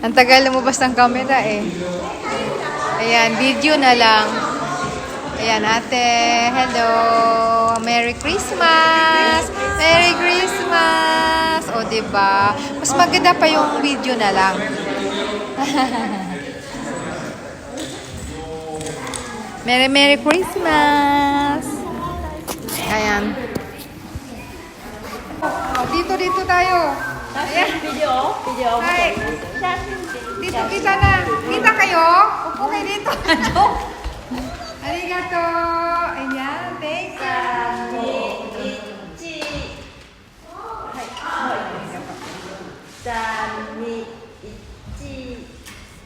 Ang tagal lumabas ng camera eh. Ayan, video na lang. Ayan, ate. Hello. Merry Christmas! Merry Christmas! O, diba? Mas maganda pa yung video na lang. Merry Christmas! Ayan. Dito tayo. Ayan. Video. Hi. Dito kita na. Kita kayo? Upo kayo dito. Joke. Arigato. Ayan. Thank you.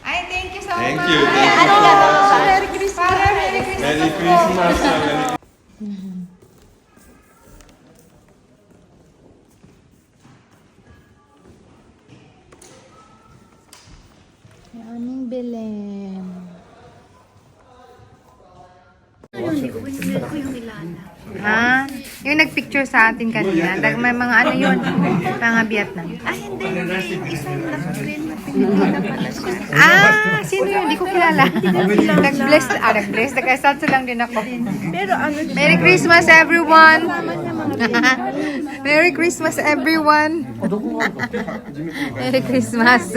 Ay, thank you so much. Thank you. Merry Christmas. Merry Christmas. Merry Christmas. Ang aming Belen. Ha? Yung nagpicture sa atin kanina, may mga ano yun, mga Vietnam. Ay, hindi. Isang naka-green na Pilipina pala siya. Ah, sino yun? Hindi ko kilala. Nag-bless. Nag-salsa lang din ako. Pero ano siya? Merry Christmas, everyone! Merry Christmas, everyone! Merry Christmas!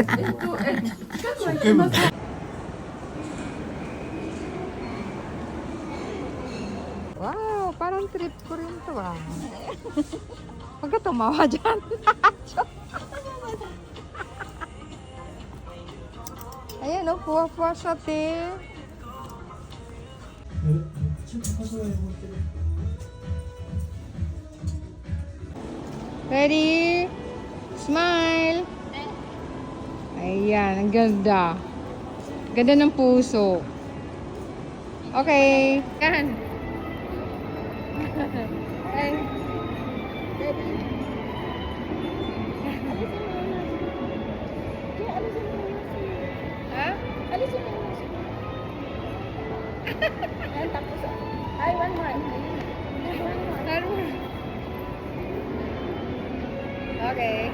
Wow, parang trip ko rin to ah. Huwag ka tumawa dyan. Ayan o, puwa-puwa siya, te. Ready? Smile! Ayan, ang ganda. Ganda ng puso. Okay. Yan. Okay. Ready? Ha? Alisin mo yung mask. Ayan, tapos. Ay, one more. Okay.